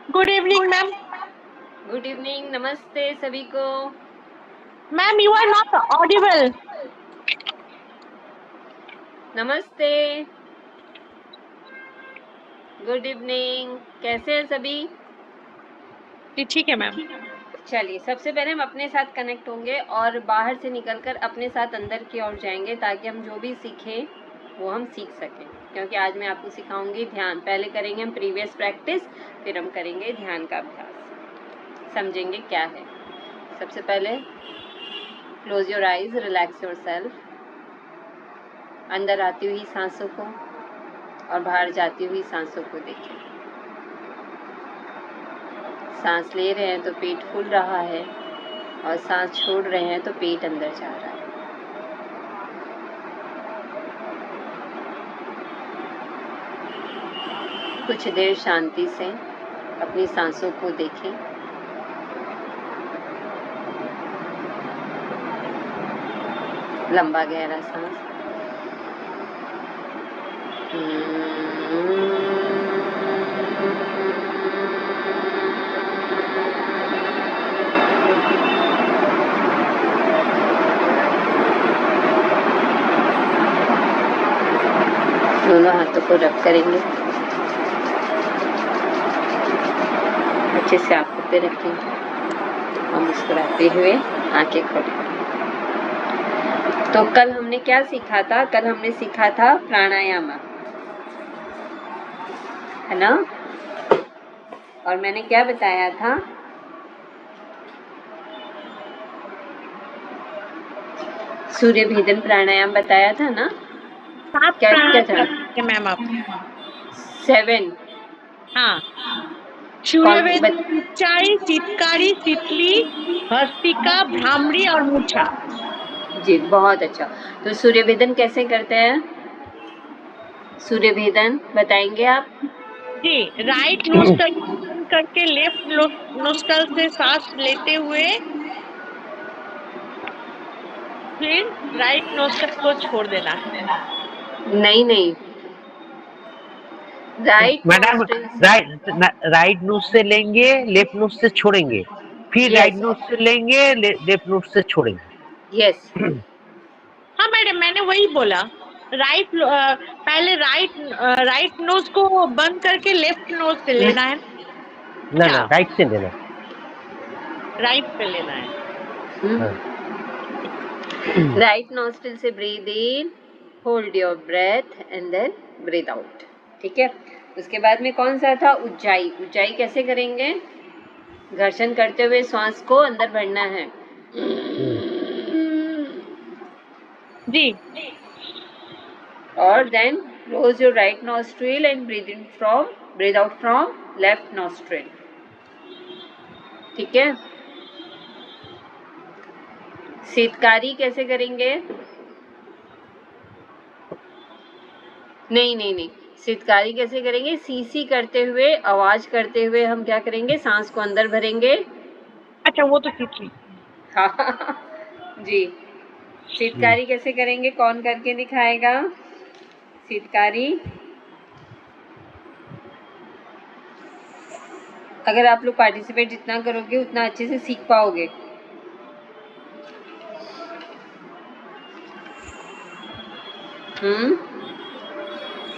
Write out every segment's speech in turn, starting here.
Good evening ma'am. Good evening, नमस्ते सभी को। Ma'am you are not audible. नमस्ते, गुड इवनिंग, कैसे हैं सभी? जी ठीक है मैम। चलिए, सबसे पहले हम अपने साथ कनेक्ट होंगे और बाहर से निकलकर अपने साथ अंदर की ओर जाएंगे ताकि हम जो भी सीखें वो हम सीख सकें। क्योंकि आज मैं आपको सिखाऊंगी ध्यान। पहले करेंगे हम प्रीवियस प्रैक्टिस, फिर हम करेंगे ध्यान का अभ्यास। समझेंगे क्या है। सबसे पहले close your eyes, relax your self. अंदर आती हुई सांसों को और बाहर जाती हुई सांसों को देखें। सांस ले रहे हैं तो पेट फूल रहा है और सांस छोड़ रहे हैं तो पेट अंदर जा रहा है। कुछ देर शांति से अपनी सांसों को देखें। लंबा गहरा सांस। दोनों हाथों को रब करेंगे, अच्छे से आंखों पे रखेंगे और मुस्कुराते हुए आंखें खोलें। तो कल हमने क्या सीखा था? कल हमने सीखा था प्राणायाम, है ना? और मैंने क्या बताया था? सूर्य भेदन प्राणायाम बताया था ना? 7 क्या क्या था? प्राणायाम मैम आप। 7। हाँ, कौन सूर्यवेद, उच्चाई, चित्कारी, तितली, भस्त्रिका, भ्रामरी और मूर्छा। जी, बहुत अच्छा। तो सूर्य भेदन कैसे करते हैं? सूर्य भेदन बताएंगे आप? जी, राइट नोस्टल करके लेफ्ट नोस्टल से सांस लेते हुए फिर राइट नोस्टल को छोड़ देना है। नहीं नहीं, right madam, nostril. Right nose से लेंगे, लेफ्ट नोज से छोड़ेंगे, फिर राइट यस नोज से लेंगे, लेफ्ट नोज से छोड़ेंगे। यस। हाँ मैडम, मैंने वही बोला। पहले राइट नोज को बंद करके लेफ्ट नोज से लेना है। ना अच्छा, ना, राइट से लेना। राइट पे लेना है। हाँ। राइट नॉस्ट्रिल से breathe in, hold your breath and then breathe out. ठीक है। उसके बाद में कौन सा था? ऊंचाई। ऊंचाई कैसे करेंगे? घर्षण करते हुए श्वास को अंदर भरना है। जी, और then close your right nostril and breathe out from left nostril। ठीक है। शीतकारी कैसे करेंगे? नहीं नहीं नहीं, शीतकारी कैसे करेंगे? सीसी करते हुए, आवाज करते हुए हम क्या करेंगे? सांस को अंदर भरेंगे। अच्छा वो तो सीख ली। हाँ जी। शीतकारी कैसे करेंगे? कौन करके दिखाएगा शीतकारी? अगर आप लोग पार्टिसिपेट जितना करोगे उतना अच्छे से सीख पाओगे।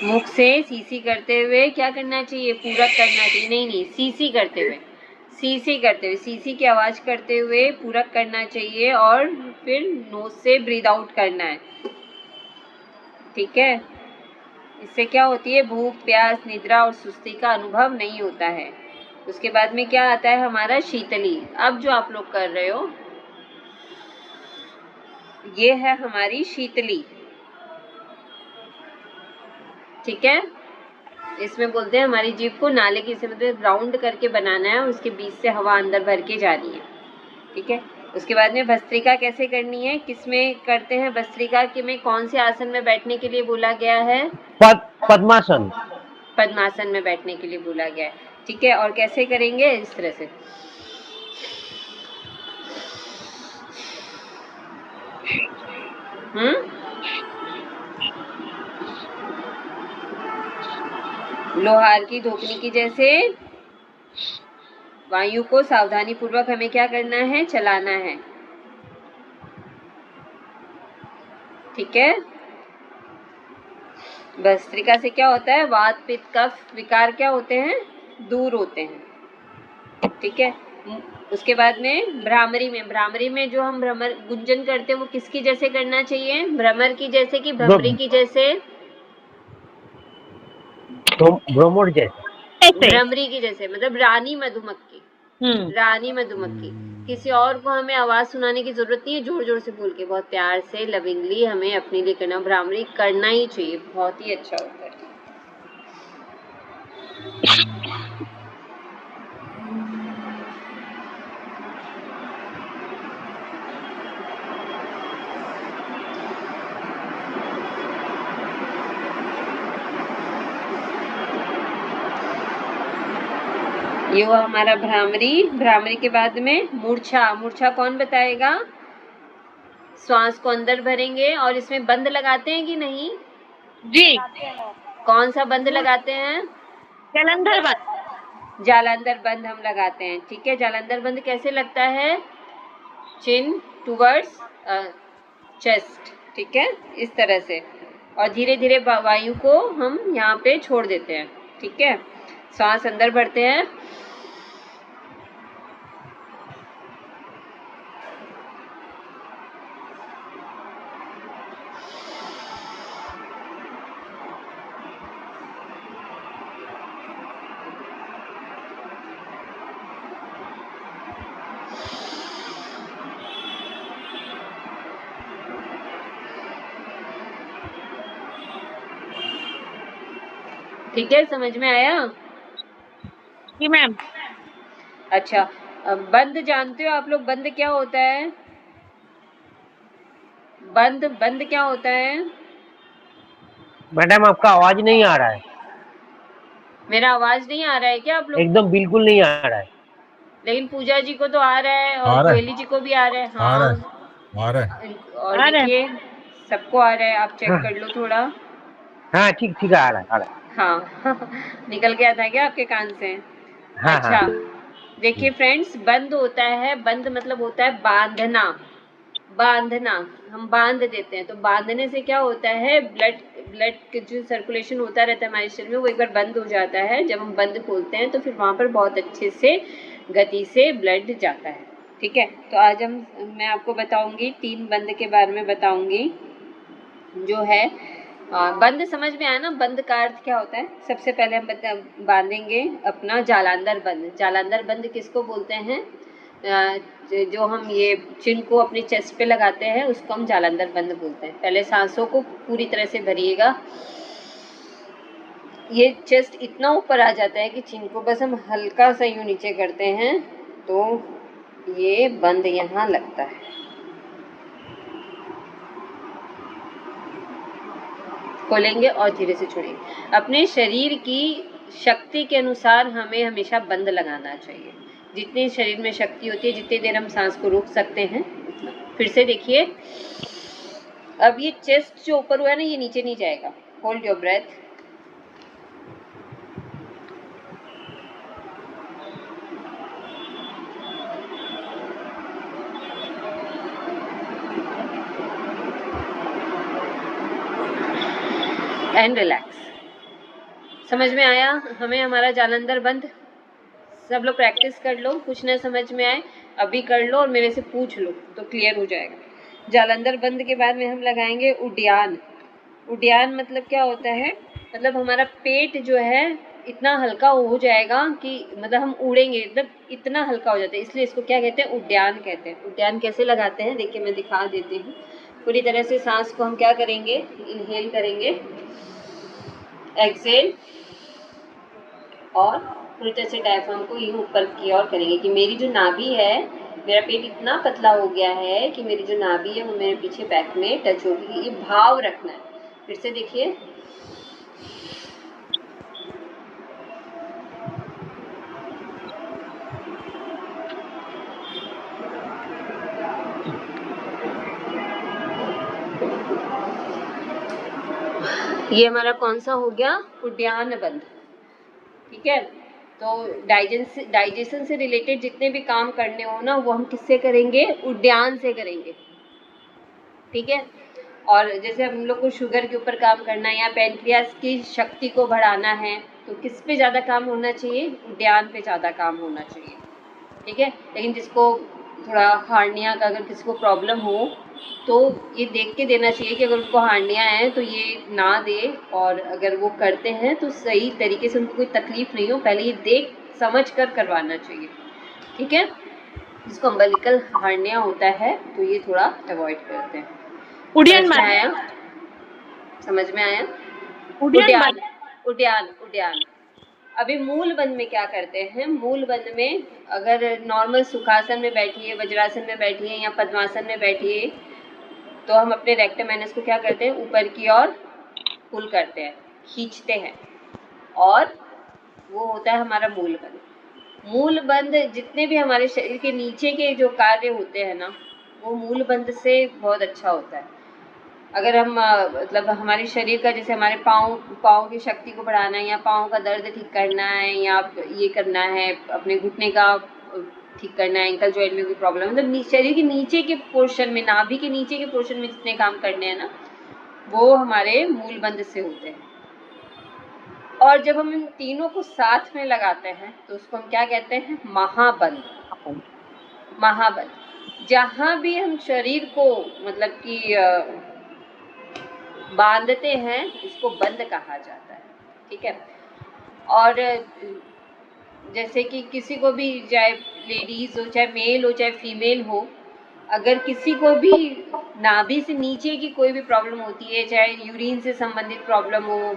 मुख से सीसी करते हुए क्या करना चाहिए? पूरक करना चाहिए। नहीं नहीं, सीसी करते हुए, सीसी करते हुए, सीसी की आवाज करते हुए पूरक करना चाहिए और फिर नोज से ब्रीद आउट करना है। ठीक है। इससे क्या होती है? भूख, प्यास, निद्रा और सुस्ती का अनुभव नहीं होता है। उसके बाद में क्या आता है हमारा? शीतली। अब जो आप लोग कर रहे हो ये है हमारी शीतली। ठीक है। इसमें बोलते हैं हमारी जीभ को नाले की से मतलब राउंड करके बनाना है, उसके बीच से हवा अंदर भर के जानी है। ठीक है। उसके बाद में भस्त्रिका कैसे करनी है? किसमें करते हैं भस्त्रिका? कि में कौन से आसन में बैठने के लिए बोला गया है? पद्मासन। पद्मासन में बैठने के लिए बोला गया है। ठीक है। और कैसे करेंगे? इस तरह से। लोहार की धोकनी की जैसे वायु को सावधानी पूर्वक हमें क्या करना है, चलाना है। ठीक है। भस्त्रिका से क्या होता है, वात पित्त कफ विकार क्या होते हैं, दूर होते हैं। ठीक है। उसके बाद में भ्रामरी में जो हम भ्रमर गुंजन करते हैं वो किसकी जैसे करना चाहिए, भ्रमर की जैसे कि भ्रमरी की जैसे, भ्रमर जैसे, भ्रमरी की जैसे मतलब रानी मधुमक्खी, रानी मधुमक्खी। किसी और को हमें आवाज सुनाने की जरूरत नहीं है, जोर जोर से बोल के बहुत प्यार से लविंगली हमें अपने लिए करना, भ्रामरी करना ही चाहिए, बहुत ही अच्छा होता है। ये हुआ हमारा भ्रामरी। भ्रामरी के बाद में मूर्छा। मूर्छा कौन बताएगा, श्वास को अंदर भरेंगे और इसमें बंद लगाते हैं कि नहीं जी, कौन सा बंद लगाते हैं, जालंधर बंद, जालंधर बंद हम लगाते हैं। ठीक है। जालंधर बंद कैसे लगता है, चिन टूवर्ड्स चेस्ट। ठीक है, इस तरह से, और धीरे धीरे वायु को हम यहाँ पे छोड़ देते हैं। ठीक है, श्वास अंदर भरते हैं, ठीक है, समझ में आया। जी मैम। अच्छा, बंद जानते हो आप लोग, बंद क्या होता है, बंद बंद क्या होता है। मैडम आपका आवाज नहीं आ रहा है, मेरा आवाज नहीं आ रहा है क्या आप लोग, एकदम बिल्कुल नहीं आ रहा है। लेकिन पूजा जी को तो आ रहा है और कोयली जी को भी आ रहा है। हाँ आ रहा है। और देखिए सबको आ रहा है, आप चेक कर लो थोड़ा। हाँ ठीक ठीक आ रहा है, आ रहा है। हाँ निकल गया था क्या आपके कान से। हाँ, अच्छा हाँ। देखिए फ्रेंड्स, बंद होता है, बंद मतलब होता है बांधना, बांधना, हम बांध देते हैं। तो बांधने से क्या होता है, ब्लड ब्लड जो सर्कुलेशन होता रहता है हमारे शरीर में वो एक बार बंद हो जाता है। जब हम बंद खोलते हैं तो फिर वहाँ पर बहुत अच्छे से गति से ब्लड जाता है। ठीक है, तो आज मैं आपको बताऊंगी 3 बंद के बारे में बताऊंगी। जो है बंद समझ में आया ना, बंद का अर्थ क्या होता है। सबसे पहले हम बांधेंगे अपना जालांधर बंद। जालांधर बंद किसको बोलते हैं, जो हम ये चिन को अपने चेस्ट पे लगाते हैं उसको हम जालंधर बंद बोलते हैं। पहले सांसों को पूरी तरह से भरिएगा, ये चेस्ट इतना ऊपर आ जाता है कि चिन को बस हम हल्का सा यूं नीचे करते हैं तो ये बंद यहाँ लगता है। खोलेंगे और धीरे से छोड़ेंगे। अपने शरीर की शक्ति के अनुसार हमें हमेशा बंद लगाना चाहिए। जितनी शरीर में शक्ति होती है जितनी देर हम सांस को रोक सकते हैं। फिर से देखिए, अब ये चेस्ट जो ऊपर हुआ है ना ये नीचे नहीं जाएगा। Hold your breath. And relax. समझ में आया हमें हमारा जालंधर बंद। सब लोग प्रैक्टिस कर लो, कुछ न समझ में आए अभी कर लो और मेरे से पूछ लो तो क्लियर हो जाएगा। जालंधर बंद के बाद में हम लगाएंगे उड्डयन। उड्डयन मतलब क्या होता है, मतलब हमारा पेट जो है इतना हल्का हो जाएगा कि मतलब हम उड़ेंगे, मतलब इतना हल्का हो जाता है, इसलिए इसको क्या कहते हैं, उड्डयन कहते हैं। उड्डयन कैसे लगाते हैं देखिए मैं दिखा देती हूँ। पूरी तरह से सांस को हम क्या करेंगे, इनहेल करेंगे, एक्सेल, और पूरी तरह से डायफ्राम को यूं ऊपर की ओर करेंगे कि मेरी जो नाभि है, मेरा पेट इतना पतला हो गया है कि मेरी जो नाभि है वो मेरे पीछे बैक में टच होगी। ये भाव रखना है। फिर से देखिए, ये हमारा कौन सा हो गया, उड्डयन बंद। ठीक है, तो डाइजेशन से रिलेटेड जितने भी काम करने हो ना, वो हम किससे करेंगे? उद्यान से करेंगे, ठीक है। और जैसे हम लोग को शुगर के ऊपर काम करना है या पैंक्रियास की शक्ति को बढ़ाना है, तो किस पे ज़्यादा काम होना चाहिए? उद्यान पे ज़्यादा काम होना चाहिए, ठीक है। लेकिन जिसको थोड़ा हार्निया का अगर किसी को प्रॉब्लम हो, तो ये देख के देना चाहिए कि अगर उनको हार्निया है तो ये ना दे, और अगर वो करते हैं तो सही तरीके से, उनको कोई तकलीफ नहीं हो, पहले ये देख समझ कर करवाना चाहिए, ठीक है। जिसको अम्बिलिकल हार्निया होता है तो ये थोड़ा अवॉइड करते हैं। उड़ियन समझ में मार आया? समझ में आया? उड़ियन मार उद्यान उद्यान उद्यान। अभी मूल बंद में क्या करते हैं? मूल बंद में अगर नॉर्मल सुखासन में बैठिए, वज्रासन में बैठिए या पद्मासन में बैठिए, तो हम अपने रेक्टम एनस को क्या करते हैं? ऊपर की ओर पुल करते हैं, खींचते हैं, और वो होता है हमारा मूल बंद। मूल बंद जितने भी हमारे शरीर के नीचे के जो कार्य होते हैं ना, वो मूल बंद से बहुत अच्छा होता है। अगर हम मतलब हमारे शरीर का, जैसे हमारे पाँव की शक्ति को बढ़ाना है, या पाँव का दर्द ठीक करना है, या ये करना है, अपने घुटने का ठीक करना है, एंकल जॉइंट में कोई प्रॉब्लम, मतलब शरीर के नीचे के पोर्शन में, नाभि के नीचे के पोर्शन में जितने काम करने हैं ना, वो हमारे मूल बंद से होते हैं। और जब हम इन तीनों को साथ में लगाते हैं तो उसको हम क्या कहते हैं? महाबंद। महाबंद। जहाँ भी हम शरीर को मतलब कि बांधते हैं, इसको बंद कहा जाता है, ठीक है। और जैसे कि किसी को भी, चाहे लेडीज हो, चाहे मेल हो, चाहे फीमेल हो, अगर किसी को भी नाभि से नीचे की कोई भी प्रॉब्लम होती है, चाहे यूरिन से संबंधित प्रॉब्लम हो,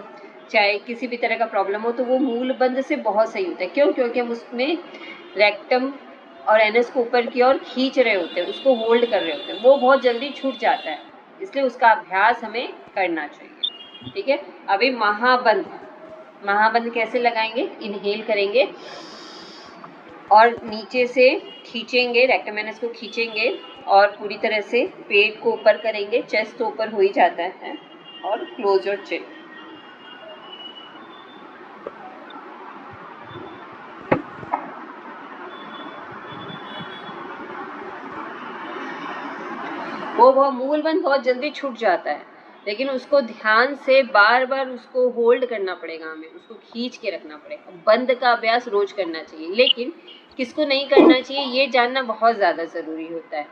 चाहे किसी भी तरह का प्रॉब्लम हो, तो वो मूल बंद से बहुत सही होता है। क्यों? क्योंकि हम उसमें रेक्टम और एनस को ऊपर की ओर खींच रहे होते हैं, उसको होल्ड कर रहे होते हैं, वो बहुत जल्दी छूट जाता है, इसलिए उसका अभ्यास हमें करना चाहिए, ठीक है। अभी महाबंद। महाबंद कैसे लगाएंगे? इनहेल करेंगे और नीचे से खींचेंगे, रेक्टम एनस को खींचेंगे और पूरी तरह से पेट को ऊपर करेंगे, चेस्ट तो ऊपर हो ही जाता है, और क्लोज योर चिन। वो मूल बंद बहुत जल्दी छूट जाता है, लेकिन उसको ध्यान से बार बार उसको होल्ड करना पड़ेगा, हमें उसको खींच के रखना पड़ेगा। बंद का अभ्यास रोज करना चाहिए, लेकिन किसको नहीं करना चाहिए ये जानना बहुत ज़्यादा ज़रूरी होता है।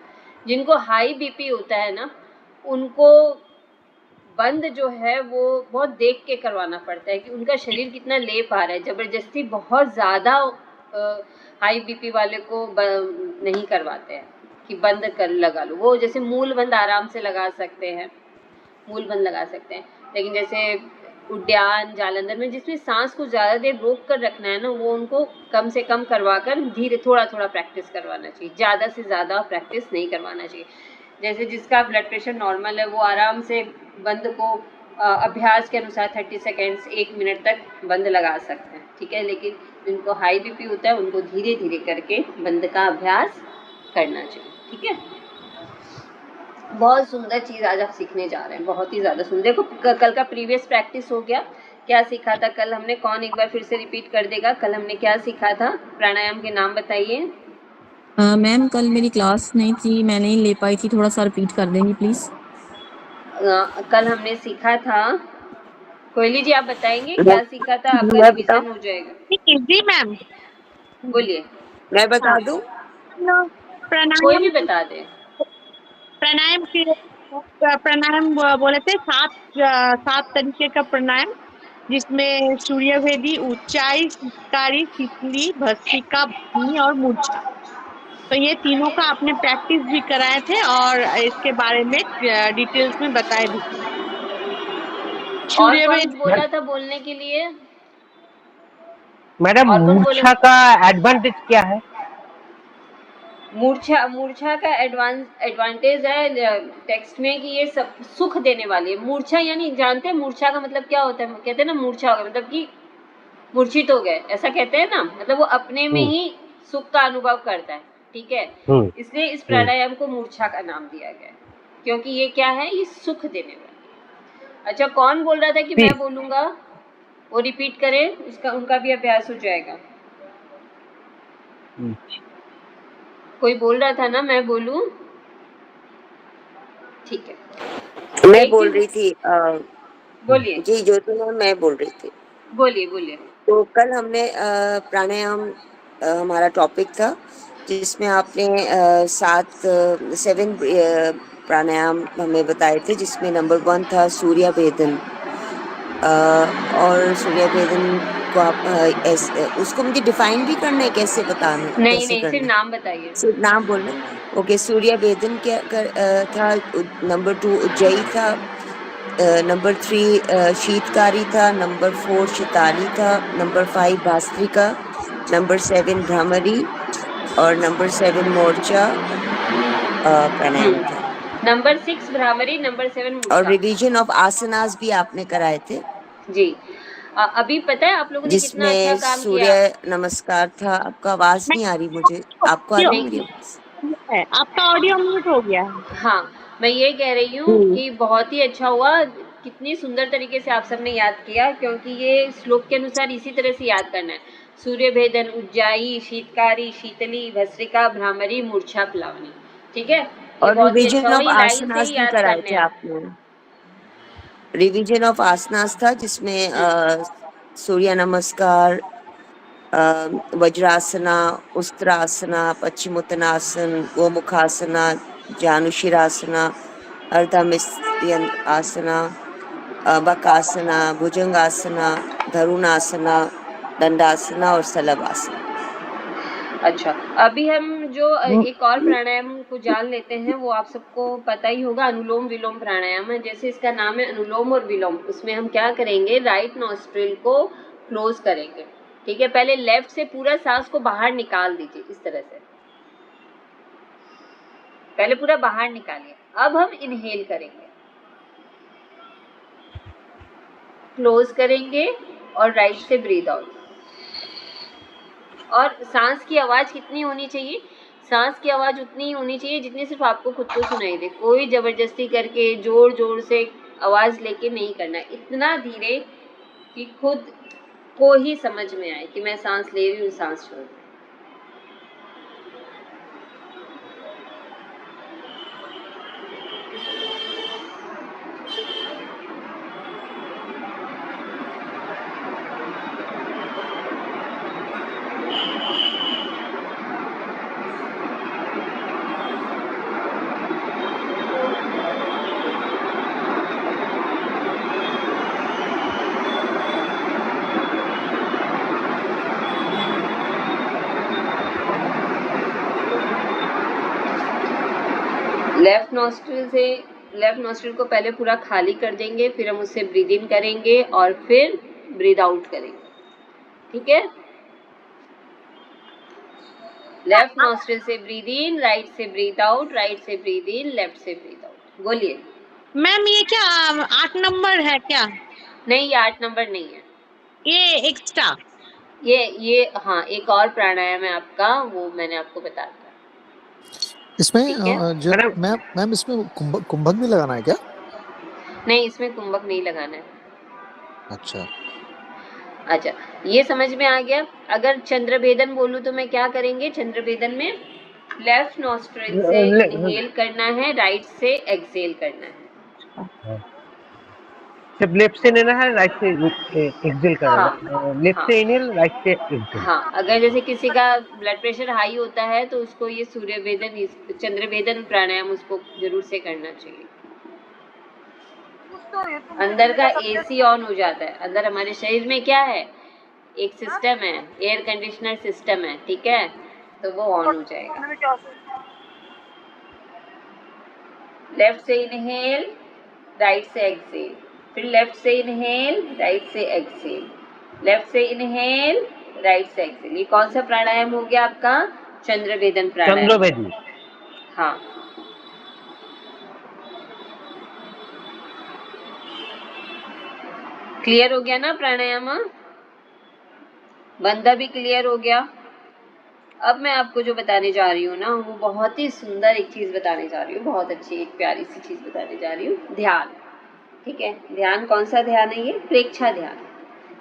जिनको हाई बीपी होता है ना, उनको बंद जो है वो बहुत देख के करवाना पड़ता है कि उनका शरीर कितना ले पा रहा है। ज़बरदस्ती बहुत ज़्यादा हाई बीपी वाले को नहीं करवाते हैं कि बंद कर लगा लो। वो जैसे मूल बंद आराम से लगा सकते हैं, मूल बंद लगा सकते हैं, लेकिन जैसे उद्यान, जालंधर में जिसमें सांस को ज़्यादा देर रोक कर रखना है ना, वो उनको कम से कम करवा कर धीरे थोड़ा थोड़ा प्रैक्टिस करवाना चाहिए, ज़्यादा से ज़्यादा प्रैक्टिस नहीं करवाना चाहिए। जैसे जिसका ब्लड प्रेशर नॉर्मल है, वो आराम से बंद को अभ्यास के अनुसार 30 सेकेंड्स 1 मिनट तक बंद लगा सकते हैं, ठीक है। लेकिन जिनको हाई बीपी होता है, उनको धीरे धीरे करके बंद का अभ्यास करना चाहिए, ठीक है। बहुत सुंदर चीज़ आज आप सीखने जा रहे हैं, बहुत ही ज़्यादा सुंदर। देखो कल का प्रीवियस प्रैक्टिस हो गया, क्या सीखा था कल हमने? कौन एक बार फिर से रिपीट कर देगा? कल हमने क्या सीखा था? प्राणायाम के नाम बताइए। मैम कल मेरी क्लास नहीं थी, मैं नहीं ले पाई थी, थोड़ा सा रिपीट कर देंगी प्लीज। कल हमने सीखा था, कोयली जी आप बताएंगे क्या सीखा था? आपका रिवीजन हो जाएगा। जी मैम, बोलिए। मैं बता दूं? कोई भी प्राणायाम बता दे। प्राणायाम बोले थे 7 तरीके का प्राणायाम, जिसमें सूर्यभेदी, ऊंचाई, शिकारी, तितली, भस्त्रिका, भस्मी और मूर्छा। तो ये तीनों का आपने प्रैक्टिस भी कराए थे और इसके बारे में डिटेल्स में बताए भी थे। और कौन सूर्यभेदी बोला था बोलने के लिए? मैडम और कौन बोले? मूर्छा का एडवांटेज क्या है? मूर्छा का एडवांटेज है टेक्स्ट में कि ये सब सुख देने वाली है। मूर्छा यानी जानते हैं मूर्छा का मतलब क्या होता है? कहते हैं ना मूर्छा हो गया, मतलब कि मूर्छित हो गए, ऐसा कहते हैं ना, मतलब वो अपने में ही सुख का अनुभव करता है, ठीक है। इसलिए इस प्राणायाम को मूर्छा का नाम दिया गया है, क्योंकि ये क्या है? ये सुख देने वाली है। अच्छा, कौन बोल रहा था कि मैं बोलूंगा? वो रिपीट करें, उसका उनका भी अभ्यास हो जाएगा। कोई बोल रहा था ना, मैं बोलूं? ठीक है, मैं एक बोल चीज रही थी बोलिए, जी ज्योति मैम, मैं बोल रही थी। बोलिए बोलिए। तो कल हमने प्राणायाम हमारा टॉपिक था, जिसमें आपने 7 प्राणायाम हमें बताए थे, जिसमें नंबर 1 था सूर्य भेदन। और सूर्य भेदन को आप उसको मुझे डिफाइन भी करना है, कैसे बताना, नहीं कैसे नहीं, सिर्फ करना है? नाम बताइए। सिर्फ नाम बोलना है। ओके, सूर्य भेदन क्या था। नंबर 2 उज्जयी था। नंबर 3 शीतकारी था। नंबर 4 शिताली था। नंबर 5 भास्त्रिका। नंबर 7 भ्रामरी। और नंबर 7 मोर्चा प्राणायाम था। नंबर 6 भ्रामरी, नंबर 7 और मूर्छा। रिवीजन ऑफ आसनास भी आपने कराए थे, जी। अभी पता है आप लोगों ने कितना अच्छा जिसमें काम किया। सूर्य नमस्कार था। आपका आवाज नहीं आ रही मुझे, आपको आ रही है नहीं, मेरी आवाज? है, आपका ऑडियो म्यूट हो गया है। हाँ, मैं ये कह रही हूँ कि बहुत ही अच्छा हुआ, कितनी सुंदर तरीके से आप सबने याद किया, क्योंकि ये श्लोक के अनुसार इसी तरह से याद करना है। सूर्य भेदन, उज्जाई, शीतकारी, शीतली, भस्त्रिका, भ्रामरी, मूर्छा, प्लावनी। ठीक है, ये और बहुत ही अच्छा रिवीजन हुआ, ऑफ ये लाइन से आसनास ही भी याद कराए करने थे हैं। आपने। रिवीजन ऑफ आसनास था, जिसमें सूर्य नमस्कार, वज्रासना, उस्त्रासना, पश्चिमोत्तानासन, गोमुखासना, जानुशिरासना, अर्धमिश्र आसना, बकासना, भुजंगासना, धरुणासना, दंडासना और सलभासना। अच्छा, अभी हम जो एक और प्राणायाम को जान लेते हैं, वो आप सबको पता ही होगा, अनुलोम विलोम प्राणायाम है। जैसे इसका नाम है अनुलोम और विलोम, उसमें हम क्या करेंगे, राइट नॉस्ट्रिल को क्लोज करेंगे। ठीक है, पहले लेफ्ट से पूरा सांस को बाहर निकाल दीजिए, इस तरह से पहले पूरा बाहर निकालिए। अब हम इनहेल करेंगे, क्लोज करेंगे और राइट से ब्रीथ आउट। और सांस की आवाज कितनी होनी चाहिए? सांस की आवाज उतनी ही होनी चाहिए जितनी सिर्फ आपको खुद को सुनाई दे। कोई जबरदस्ती करके जोर जोर से आवाज लेके नहीं करना है, इतना धीरे कि खुद को ही समझ में आए कि मैं सांस ले रही हूँ, सांस छोड़ रही हूँ। लेफ्ट नॉस्ट्रिल को पहले पूरा खाली कर देंगे, फिर हम उससे ब्रीद इन करेंगे और फिर ब्रीद आउट करेंगे। ठीक है, लेफ्ट नॉस्ट्रिल से ब्रीद इन, राइट से ब्रीद आउट, राइट से ब्रीद इन, लेफ्ट से ब्रीद आउट। बोलिए। मैम ये क्या 8 नंबर है क्या? नहीं, ये 8 नंबर नहीं है, ये एक्स्ट्रा। ये हाँ, एक और प्राणायाम है आपका, वो मैंने आपको बता दिया। इसमें ठीक है? जो मैम इसमें कुंभक भी लगाना है क्या? नहीं, इसमें कुंभक नहीं लगाना है। अच्छा, अच्छा, ये समझ में आ गया। अगर चंद्रभेदन बोलूं तो मैं क्या करेंगे? चंद्रभेदन में लेफ्ट नॉस्ट्रिल से इनहेल करना है, राइट से एक्सहेल करना है। सिर्फ लेफ्ट से लेना है, राइट से एक्सहेल करना है। लेफ्ट से इनहेल, राइट से एक्सहेल। हाँ, अगर जैसे किसी का ब्लड प्रेशर हाई होता है तो उसको ये सूर्यभेदन, चंद्रभेदन प्राणायाम उसको जरूर से करना चाहिए। अंदर का एसी ऑन हो जाता है। अंदर हमारे शरीर में क्या है, एक सिस्टम है, एयर कंडीशनर सिस्टम है, ठीक है, तो वो ऑन हो जाएगा। लेफ्ट से इनहेल, राइट से एक्सहेल, फिर लेफ्ट से इनहेल, राइट से एक्सहेल, लेफ्ट से इनहेल, राइट से एक्सहेल। ये कौन सा प्राणायाम हो गया आपका? चंद्रभेदन प्राणायाम। चंद्रभेदी। हाँ, क्लियर हो गया ना प्राणायाम? बंधा भी क्लियर हो गया। अब मैं आपको जो बताने जा रही हूँ ना, वो बहुत ही सुंदर एक चीज बताने जा रही हूँ, बहुत अच्छी एक प्यारी सी चीज बताने जा रही हूँ, ध्यान। ठीक है, ध्यान कौन सा ध्यान है? ये प्रेक्षा ध्यान।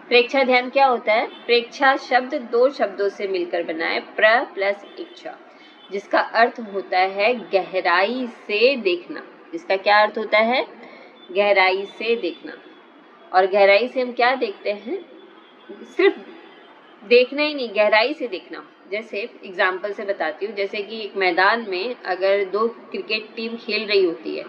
प्रेक्षा ध्यान क्या होता है? प्रेक्षा शब्द दो शब्दों से मिलकर बना है, प्र प्लस इच्छा, जिसका अर्थ होता है गहराई से देखना। जिसका क्या अर्थ होता है? गहराई से देखना। और गहराई से हम क्या देखते हैं? सिर्फ देखना ही नहीं, गहराई से देखना। जैसे एग्जाम्पल से बताती हूँ, जैसे कि एक मैदान में अगर दो क्रिकेट टीम खेल रही होती है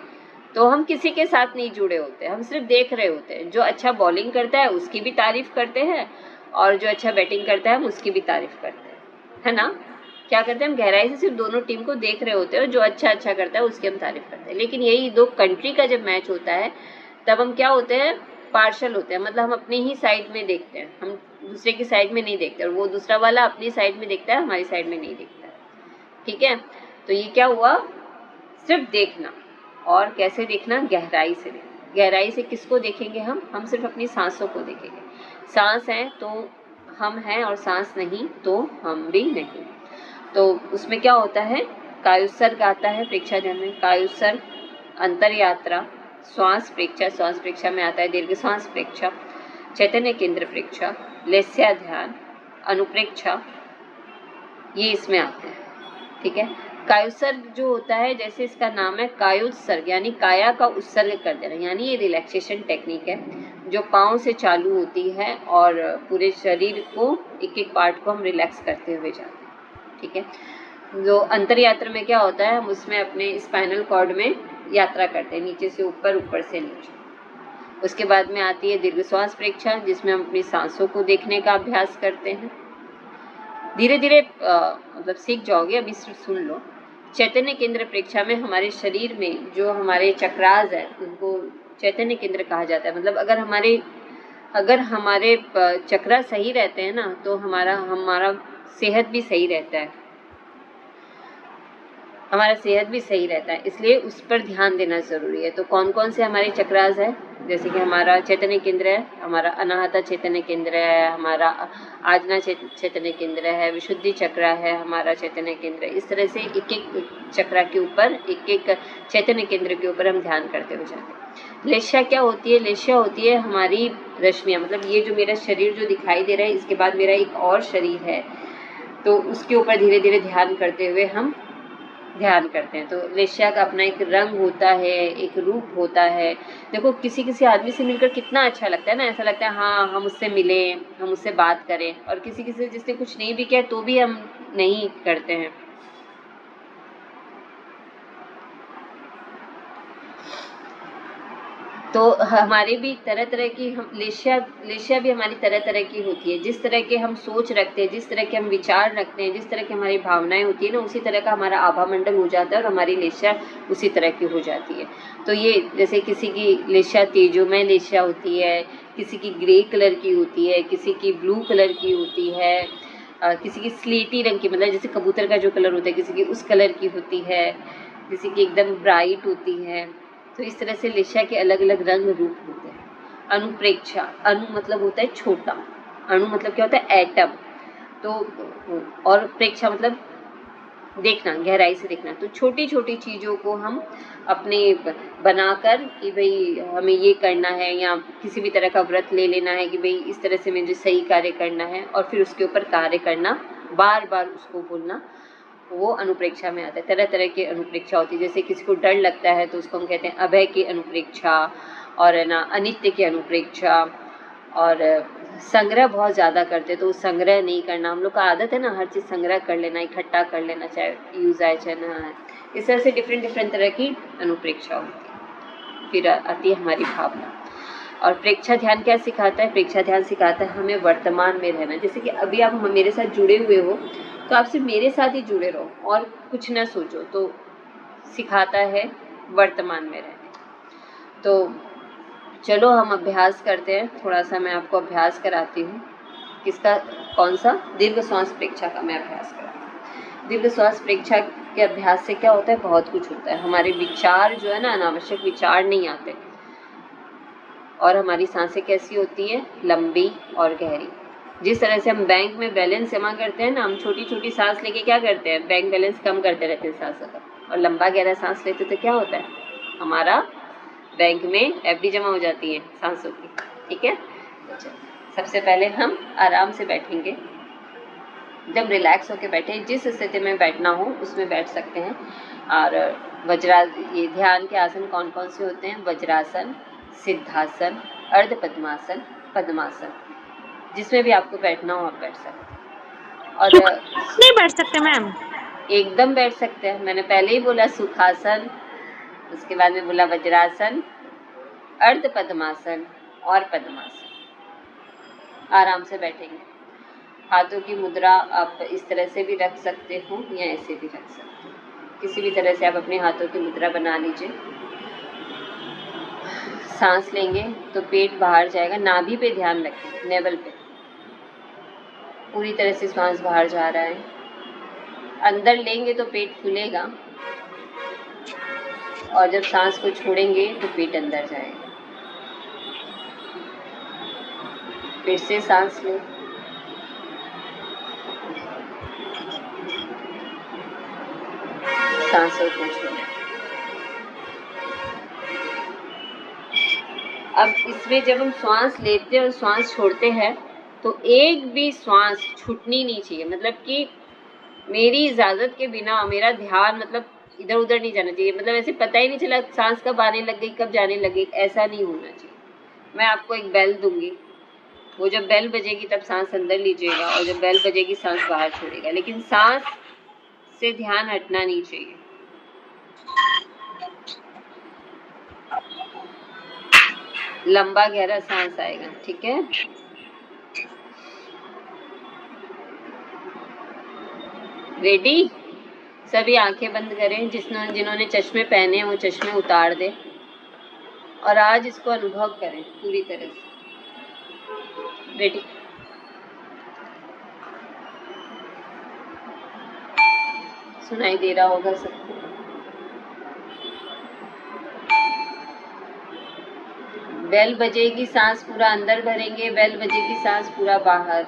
तो हम किसी के साथ नहीं जुड़े होते, हम सिर्फ देख रहे होते हैं। जो अच्छा बॉलिंग करता है उसकी भी तारीफ करते हैं और जो अच्छा बैटिंग करता है हम उसकी भी तारीफ करते हैं, है ना? क्या करते हैं हम? गहराई से सिर्फ दोनों टीम को देख रहे होते हैं और जो अच्छा करता है उसकी हम तारीफ करते हैं। लेकिन यही दो कंट्री का जब मैच होता है तब हम क्या होते हैं? पार्शल होते हैं, मतलब हम अपनी ही साइड में देखते हैं, हम दूसरे की साइड में नहीं देखते, और वो दूसरा वाला अपनी साइड में देखता है, हमारी साइड में नहीं देखता है। ठीक है, तो ये क्या हुआ? सिर्फ देखना। और कैसे देखना? गहराई से देखना। गहराई से किसको देखेंगे हम सिर्फ अपनी सांसों को देखेंगे। सांस है तो हम हैं और सांस नहीं तो हम भी नहीं। तो उसमें क्या होता है? कायोत्सर्ग आता है प्रेक्षा ध्यान में। कायोत्सर्ग, अंतर यात्रा, श्वास प्रेक्षा, श्वास प्रेक्षा में आता है दीर्घ श्वास प्रेक्षा, चैतन्य केंद्र प्रेक्षा, लेस्या ध्यान, अनुप्रेक्षा, ये इसमें आते हैं। ठीक है, कायोत्सर्ग जो होता है, जैसे इसका नाम है कायोत्सर्ग, यानी काया का उत्सर्ग कर देना, यानी ये रिलैक्सेशन टेक्निक है जो पाँव से चालू होती है और पूरे शरीर को एक एक पार्ट को हम रिलैक्स करते हुए जाते हैं। ठीक है, जो अंतर यात्रा में क्या होता है? हम उसमें अपने स्पाइनल कॉर्ड में यात्रा करते हैं, नीचे से ऊपर, ऊपर से नीचे। उसके बाद में आती है दीर्घ श्वास प्रेक्षा, जिसमें हम अपनी सांसों को देखने का अभ्यास करते हैं। धीरे धीरे मतलब सीख जाओगे, अभी सिर्फ सुन लो। चैतन्य केंद्र प्रेक्षा में हमारे शरीर में जो हमारे चक्रास है उनको चैतन्य केंद्र कहा जाता है। मतलब अगर हमारे चक्रा सही रहते हैं ना तो हमारा सेहत भी सही रहता है, हमारा सेहत भी सही रहता है, इसलिए उस पर ध्यान देना ज़रूरी है। तो कौन कौन से हमारे चक्रास है? जैसे कि हमारा चैतन्य केंद्र है, हमारा अनाहता चैतन्य केंद्र है, हमारा आजना चैतन्य केंद्र है, विशुद्धि चक्र है हमारा चैतन्य केंद्र। इस तरह से एक एक चक्रा के ऊपर, एक एक चैतन्य केंद्र के ऊपर हम ध्यान करते हुए जाते हैं। लेस्या क्या होती है? लेस्या होती है हमारी रश्मियाँ, मतलब ये जो मेरा शरीर जो दिखाई दे रहा है, इसके बाद मेरा एक और शरीर है, तो उसके ऊपर धीरे धीरे ध्यान करते हुए हम ध्यान करते हैं। तो लेस्या का अपना एक रंग होता है, एक रूप होता है। देखो किसी किसी आदमी से मिलकर कितना अच्छा लगता है ना, ऐसा लगता है हाँ हम उससे मिलें, हम उससे बात करें। और किसी किसी जिसने कुछ नहीं भी किया तो भी हम नहीं करते हैं। तो हमारे भी तरह तरह की हम लेस्या भी हमारी तरह तरह की होती है। जिस तरह के हम सोच रखते हैं, जिस तरह के हम विचार रखते हैं, जिस तरह की हमारी भावनाएं होती है ना, उसी तरह का हमारा आभा मंडल हो जाता है और हमारी लेस्या उसी तरह की हो जाती है। तो ये जैसे किसी की लेस्या तेजोमय लेस्या होती है, किसी की ग्रे कलर की होती है, किसी की ब्लू कलर की होती है, किसी की स्लेटी रंग की, मतलब जैसे कबूतर का जो कलर होता है किसी की उस कलर की होती है, किसी की एकदम ब्राइट होती है। तो इस तरह से लेस्या के अलग अलग रंग रूप होते हैं। अनुप्रेक्षा, अनु मतलब होता है छोटा, अणु मतलब क्या होता है? एटम। तो और प्रेक्षा मतलब देखना, गहराई से देखना। तो छोटी छोटी चीज़ों को हम अपने बनाकर कि भाई हमें ये करना है, या किसी भी तरह का व्रत ले लेना है कि भाई इस तरह से मुझे सही कार्य करना है, और फिर उसके ऊपर कार्य करना, बार बार उसको बोलना, वो अनुप्रेक्षा में आता है। तरह तरह की अनुप्रेक्षा होती है। जैसे किसी को डर लगता है तो उसको हम कहते हैं अभय की अनुप्रेक्षा, और है ना अनित्य की अनुप्रेक्षा। और संग्रह बहुत ज़्यादा करते तो संग्रह नहीं करना, हम लोग का आदत है ना हर चीज़ संग्रह कर लेना, इकट्ठा कर लेना, चाहे यूज़ आए चाहे ना आए। इस तरह से डिफरेंट तरह की अनुप्रेक्षा होती है। फिर आती है हमारी भावना। और प्रेक्षा ध्यान क्या सिखाता है? प्रेक्षा ध्यान सिखाता है हमें वर्तमान में रहना। जैसे कि अभी आप मेरे साथ जुड़े हुए हो तो आप सिर्फ मेरे साथ ही जुड़े रहो और कुछ ना सोचो, तो सिखाता है वर्तमान में रहने। तो चलो हम अभ्यास करते हैं, थोड़ा सा मैं आपको अभ्यास कराती हूँ। किसका? कौन सा? दीर्घ श्वास प्रेक्षा का मैं अभ्यास कराती हूँ। दीर्घ श्वास प्रेक्षा के अभ्यास से क्या होता है? बहुत कुछ होता है। हमारे विचार जो है ना, अनावश्यक विचार नहीं आते, और हमारी सांसें कैसी होती है? लंबी और गहरी। जिस तरह से हम बैंक में बैलेंस जमा करते हैं ना, हम छोटी छोटी सांस लेके क्या करते हैं? बैंक बैलेंस कम करते रहते हैं सांसों का, और लंबा गहरा सांस लेते तो क्या होता है? हमारा बैंक में एफडी जमा हो जाती है सांसों की। ठीक है, सबसे पहले हम आराम से बैठेंगे, जब रिलैक्स होकर बैठे, जिस स्थिति में बैठना हो उसमें बैठ सकते हैं। और ये ध्यान के आसन कौन कौन से होते हैं? वज्रासन, सिद्धासन, अर्ध पद्मासन, पद्मासन, जिसमें भी आपको बैठना हो आप बैठ सकते हैं। और नहीं बैठ सकते मैम? एकदम बैठ सकते हैं, मैंने पहले ही बोला सुखासन, उसके बाद में बोला वज्रासन, अर्ध पद्मासन और पद्मासन। आराम से बैठेंगे। हाथों की मुद्रा आप इस तरह से भी रख सकते हो या ऐसे भी रख सकते हो, किसी भी तरह से आप अपने हाथों की मुद्रा बना लीजिए। सांस लेंगे तो पेट बाहर जाएगा, नाभि पे ध्यान रखें, नेवल पे पूरी तरह से सांस बाहर जा रहा है। अंदर लेंगे तो पेट फूलेगा और जब सांस को छोड़ेंगे तो पेट अंदर जाएगा। फिर से सांस लें, सांसों को छोड़ें। अब इसमें जब हम श्वास लेते हैं और श्वास छोड़ते हैं तो एक भी श्वास छूटनी नहीं चाहिए, मतलब कि मेरी इजाज़त के बिना मेरा ध्यान मतलब इधर उधर नहीं जाना चाहिए, मतलब ऐसे पता ही नहीं चला सांस कब आने लग गई कब जाने लग गई, ऐसा नहीं होना चाहिए। मैं आपको एक बेल दूंगी, वो जब बेल बजेगी तब सांस अंदर लीजिएगा और जब बेल बजेगी सांस बाहर छोड़ेगा, लेकिन सांस से ध्यान हटना नहीं चाहिए। लंबा गहरा सांस आएगा, ठीक है। रेडी? सभी आंखें बंद करें, जिन्होंने चश्मे पहने हैं वो चश्मे उतार दें और आज इसको अनुभव करें पूरी तरह से। रेडी? सुनाई दे रहा होगा सबको? बेल बजेगी सांस पूरा अंदर भरेंगे, बेल बजेगी सांस पूरा बाहर।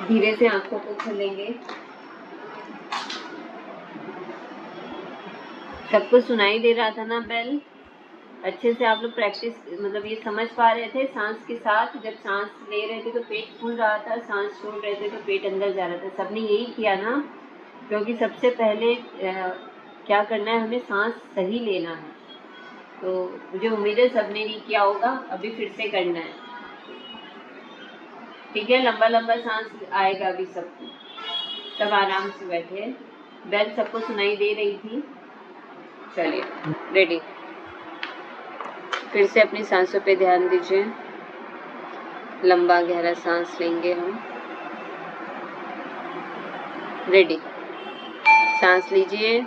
धीरे से आंखों को खोलेंगे। सबको सुनाई दे रहा था ना बेल? अच्छे से आप लोग प्रैक्टिस मतलब ये समझ पा रहे थे सांस के साथ? जब सांस ले रहे थे तो पेट फूल रहा था, सांस छोड़ रहे थे तो पेट अंदर जा रहा था। सबने यही किया ना? क्योंकि सबसे पहले क्या करना है, हमें सांस सही लेना है। तो मुझे उम्मीद है सबने नहीं किया होगा, अभी फिर से करना है, ठीक है। लंबा लंबा सांस आएगा अभी सबको। सब आराम से बैठे। बेल सबको सुनाई दे रही थी? चलिए रेडी। फिर से अपनी सांसों पे ध्यान दीजिए। लंबा गहरा सांस लेंगे हम। रेडी? सांस लीजिए,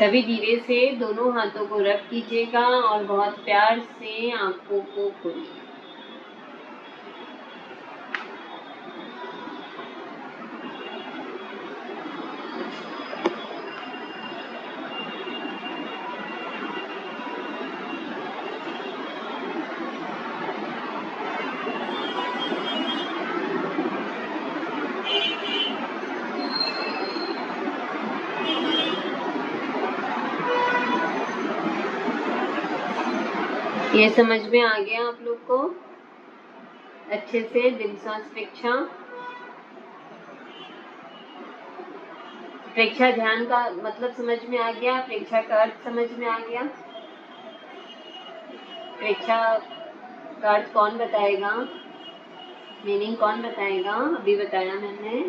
सभी धीरे से दोनों हाथों को रब कीजिएगा और बहुत प्यार से आंखों को खोलिए। ये समझ में आ गया आप लोग को अच्छे से? दीर्घ श्वास प्रेक्षा, प्रेक्षा ध्यान का मतलब समझ में आ गया? प्रेक्षा का अर्थ समझ में आ गया? प्रेक्षा का अर्थ कौन बताएगा? मीनिंग कौन बताएगा? अभी बताया मैंने।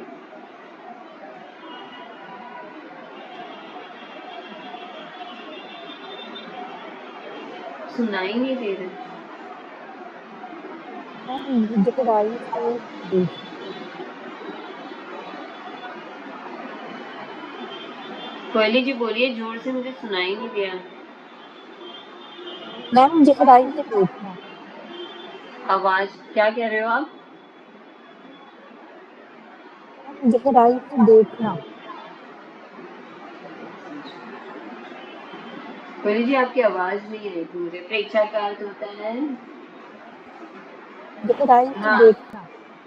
सुनाई नहीं दे रहा। कोयली जी बोलिए जोर से, मुझे सुनाई नहीं दिया। मैम मुझे गहराई से देखना। आवाज क्या कह रहे हो आप? मुझे गहराई से देखना। कोयली जी आपकी आवाज नहीं आई थी मुझे। प्रेक्षा का अर्थ होता है गहराई से हाँ देखना।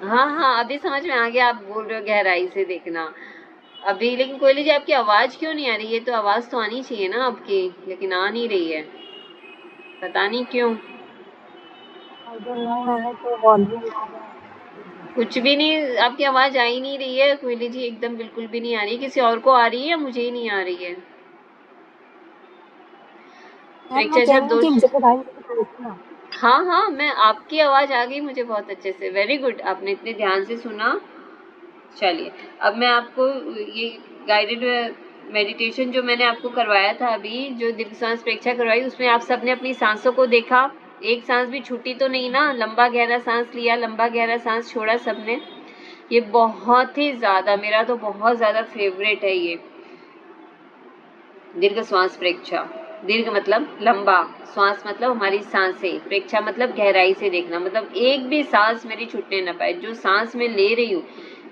हाँ, अभी समझ में आ गया। आप बोल रहे हो गहराई से देखना अभी, लेकिन कोयली जी आपकी आवाज क्यों नहीं आ रही है? तो आवाज तो आनी चाहिए ना आपकी, लेकिन आ नहीं रही है, पता नहीं क्यों। आई डोंट नो, मैंने तो वॉल्यूम कुछ भी नहीं, आपकी आवाज आ ही नहीं रही है कोयली जी, एकदम बिल्कुल भी नहीं आ रही। किसी और को आ रही है या मुझे ही नहीं आ रही है? प्रेक्षा जी आप दो हाँ, मैं आपकी आवाज आ गई मुझे बहुत अच्छे से। वेरी गुड, आपने इतने ध्यान से सुना। चलिए अब मैं आपको ये गाइडेड मेडिटेशन जो मैंने आपको करवाया था अभी, जो दीर्घ सांस प्रेक्षा करवाई, उसमें आप सबने अपनी सांसों को देखा। एक सांस भी छूटी तो नहीं ना? लंबा गहरा सांस लिया, लंबा गहरा सांस छोड़ा सबने। ये बहुत ही ज्यादा, मेरा तो बहुत ज्यादा फेवरेट है ये दीर्घ श्वास प्रेक्षा। दीर्घ मतलब लंबा, श्वास मतलब हमारी सांसें, प्रेक्षा मतलब गहराई से देखना, मतलब एक भी सांस मेरी छूटने ना पाए। जो सांस मैं ले रही हूँ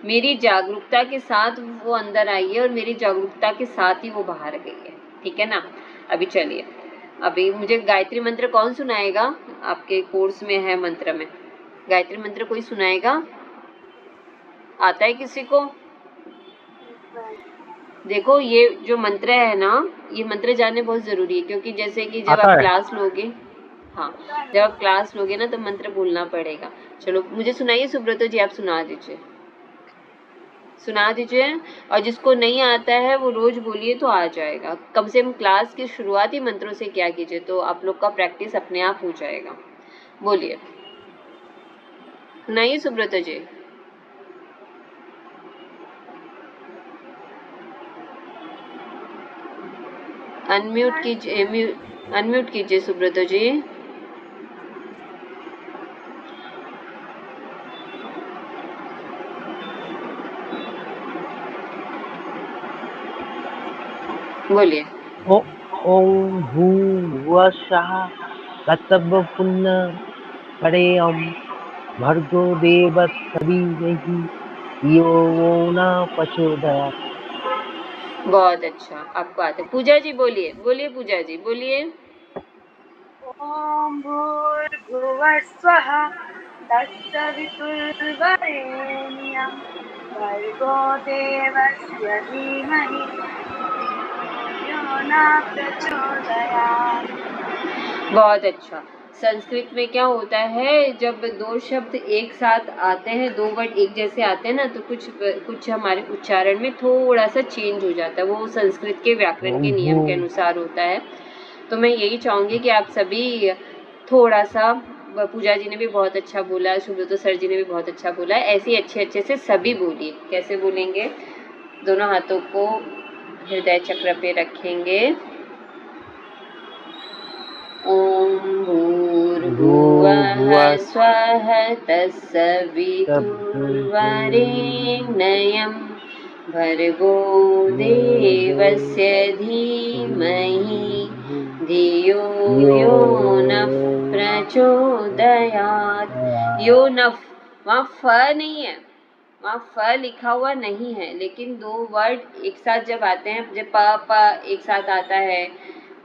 मेरी जागरूकता के साथ वो अंदर आई है और मेरी जागरूकता के साथ ही वो बाहर गई है। ठीक है ना? अभी चलिए, अभी मुझे गायत्री मंत्र कौन सुनाएगा? आपके कोर्स में है मंत्र में, गायत्री मंत्र कोई सुनाएगा? आता है किसी को? देखो ये जो मंत्र है ना, ये मंत्र जानने बहुत जरूरी है, क्योंकि जैसे कि जब आप क्लास लोगे, हाँ जब आप क्लास लोगे ना तो मंत्र बोलना पड़ेगा। चलो मुझे सुनाइए सुब्रतो जी, आप सुना दीजिए, सुना दीजिए। और जिसको नहीं आता है वो रोज बोलिए तो आ जाएगा। कम से कम क्लास के शुरुआती मंत्रों से क्या कीजिए तो आप लोग का प्रैक्टिस अपने आप हो जाएगा। बोलिए, सुनाइए सुब्रतो जी। अनम्यूट कीजिए, अनम्यूट कीजिए सुब्रतो जी। बोलिए। ओम भूर्भुवः स्वः तत्सवितुर्वरेण्यं भर्गो देवस्य धीमहि धियो यो न प्रचोदयात्। बहुत अच्छा, आपको आता है। पूजा जी बोलिए, बोलिए पूजा जी बोलिए। ओम भूर्भुवः स्वः तत्सवितुर्वरेण्यं भर्गो देवस्य धीमहि धियो न प्रचोदयात्। बहुत अच्छा। संस्कृत में क्या होता है, जब दो शब्द एक साथ आते हैं, दो वर्ड एक जैसे आते हैं ना, तो कुछ हमारे उच्चारण में थोड़ा सा चेंज हो जाता है। वो संस्कृत के व्याकरण के नियम के अनुसार होता है। तो मैं यही चाहूंगी कि आप सभी थोड़ा सा, पूजा जी ने भी बहुत अच्छा बोला, सुब्रतो सर जी ने भी बहुत अच्छा बोला, ऐसे ही अच्छे से सभी बोलिए। कैसे बोलेंगे? दोनों हाथों को हृदय चक्र पे रखेंगे। ओम भूर्भुवः स्वः तत्सवितुर्वरेण्यं भर्गो देवस्य धीमहि धियो यो नः प्रचोदयात्। यो नफ, वहाँ फ नहीं है, वहाँ फ लिखा हुआ नहीं है, लेकिन दो वर्ड एक साथ जब आते हैं, जब प प एक साथ आता है,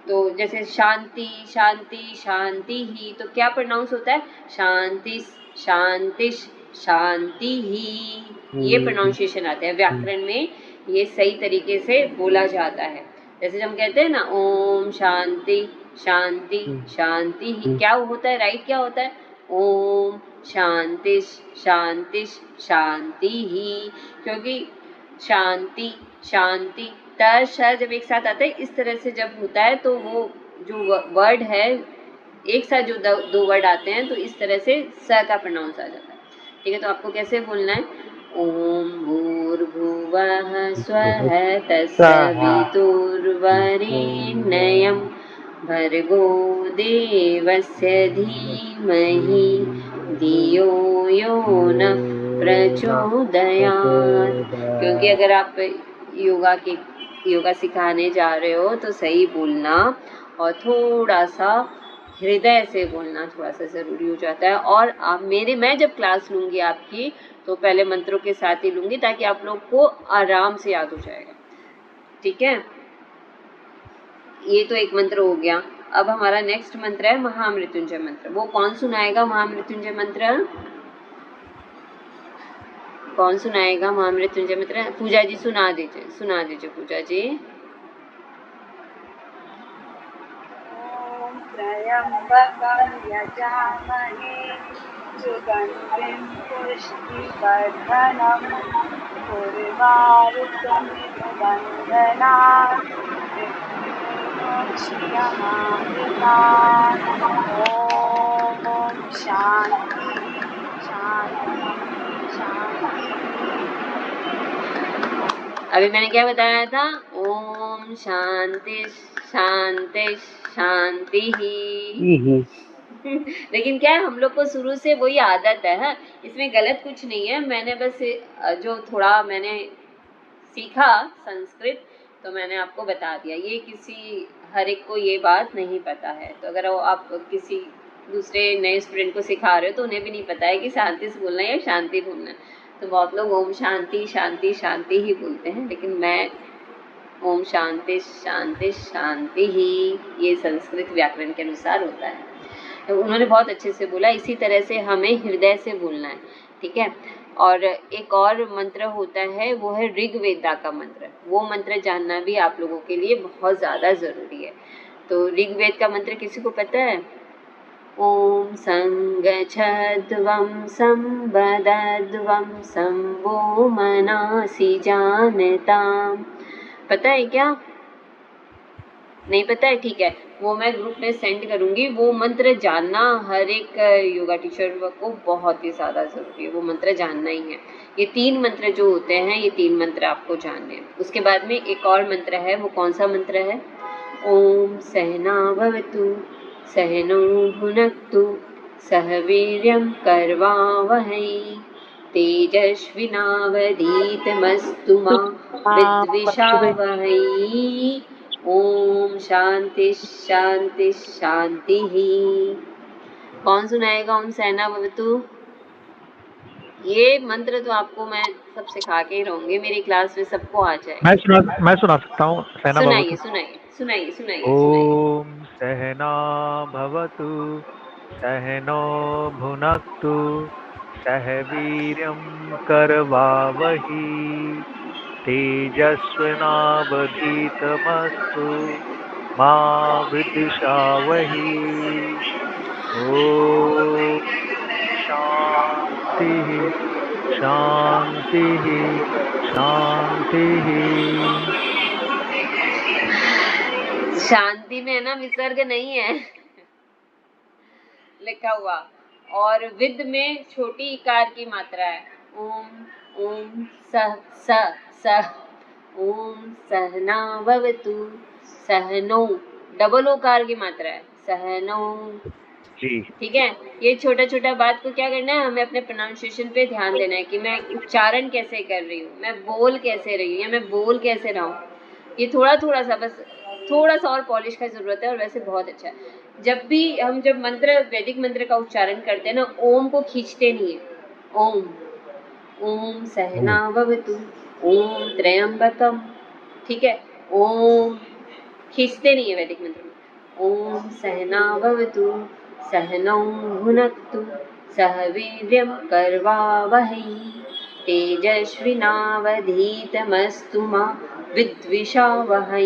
तो जैसे शांति शांति शांति ही, तो क्या प्रोनाउंस होता है? शांति शांतिश शांति ही, ये प्रोनाउंसिएशन आता है व्याकरण में, ये सही तरीके से बोला जाता है। जैसे हम कहते हैं ना ओम शांति शांति शांति ही, क्या होता है? राइट क्या होता है? ओम शांतिश शांतिश शांति ही, क्योंकि शांति शांति त श जब एक साथ आता है इस तरह से जब होता है, तो वो जो वर्ड है एक साथ जो दो वर्ड आते हैं, तो इस तरह से स का प्रोनाउंस आ जाता है। ठीक है, तो आपको कैसे बोलना है? ओम भूर्भुवः स्वः तत्सवितुर्वरेण्यं भर्गो देवस्य धीमहि धियो यो नः प्रचोदयात्। क्योंकि अगर आप योगा सिखाने जा रहे हो तो सही बोलना और थोड़ा सा हृदय से बोलना थोड़ा सा ज़रूरी हो जाता है। और आप मैं जब क्लास लूँगी आपकी, तो पहले मंत्रों के साथ ही लूँगी, ताकि आप लोग को आराम से याद हो जाएगा। ठीक है, ये तो एक मंत्र हो गया। अब हमारा नेक्स्ट मंत्र है महामृत्युंजय मंत्र। वो कौन सुनाएगा महामृत्युंजय मंत्र? कौन सुनाएगा महामृत्युंजय मंत्र? पूजा जी सुना दीजिए पूजा जी। ओम त्र्यंबकं यजामहे सुगंधिं पुष्टिवर्धनम् उर्वारुकमिव बन्धनात् मृत्योर्मुक्षीयमामृतात्। ओम शांति शांति शांति। अभी मैंने क्या बताया था? ओम शांति शांति शांति ही। लेकिन क्या है, हम लोग को शुरू से वही आदत है, इसमें गलत कुछ नहीं है। मैंने बस जो थोड़ा मैंने सीखा संस्कृत, तो मैंने आपको बता दिया। ये किसी हर एक को ये बात नहीं पता है, तो अगर आप किसी दूसरे नए स्टूडेंट को सिखा रहे हो तो उन्हें भी नहीं पता है कि शांति से बोलना है या शांति बोलना है, तो बहुत लोग ओम शांति शांति शांति ही बोलते हैं, लेकिन मैं ओम शांति शांति शांति ही, ये संस्कृत व्याकरण के अनुसार होता है। तो उन्होंने बहुत अच्छे से बोला। इसी तरह से हमें हृदय से बोलना है। ठीक है, और एक और मंत्र होता है, वो है ऋग्वेदा का मंत्र। वो मंत्र जानना भी आप लोगों के लिए बहुत ज़्यादा ज़रूरी है। तो ऋग्वेद का मंत्र किसी को पता है? ओम संगच्छध्वं संबदध्वं संभो मनासि जानताम्। पता है क्या? नहीं पता है? ठीक है, वो मैं ग्रुप में सेंड करूँगी। वो मंत्र जानना हर एक योगा टीचर को बहुत ही ज़्यादा ज़रूरी है, वो मंत्र जानना ही है। ये 3 मंत्र जो होते हैं, ये 3 मंत्र आपको जानने हैं। उसके बाद में एक और मंत्र है, वो कौन सा मंत्र है? ओम सहना भवतु सहनो भुनक्तु सह वीर्यं कर्वावहै तेजस्विनावधीतमस्तु मा विद्विषावहै। ओम शांति शांति शांति ही। कौन सुनाएगा ओम सहना भवतु? ये मंत्र तो आपको मैं सब सिखा के ही रहूंगी, मेरी क्लास में सबको आ जाए। मैं सुना सकता हूँ। सहना सुनाइए भवतु। सुनाइए सुनाइए सुनाइए। ओम सहना भवतु सहनो भुनक्तु सह वीर्यं करवावहि तेजस्विनावधीतमस्तु मा विद्विषावहि। ओम शांति शांति शांति। शांति में है ना, विसर्ग नहीं है लिखा हुआ, और विद में छोटी इकार की मात्रा है। ओम ओम स स स। ओम सहना भवतु सहनो, डबल ओकार की मात्रा है। सहनो जी ठीक है। ये छोटा छोटा बात को क्या करना है, हमें अपने प्रोनाउंसिएशन पे ध्यान देना है कि मैं उच्चारण कैसे कर रही हूँ, मैं बोल कैसे रही हूँ या मैं बोल कैसे रहा हूँ। ये थोड़ा थोड़ा सा, बस थोड़ा सा और पॉलिश का जरूरत है, और वैसे बहुत अच्छा है। जब भी हम जब मंत्र, वैदिक मंत्र का उच्चारण करते हैं ना, ओम को खींचते नहीं है। ओम, ओम सहना भवतु, ओम त्र्यंबकम, ठीक है। ओम खींचते नहीं है वैदिक मंत्र में। ओम सहना भवतु सहनौ भुनक्तु सह वीर्यं कर्वावहै तेजस्विनावधीतमस्तु मा विद्विषावहै।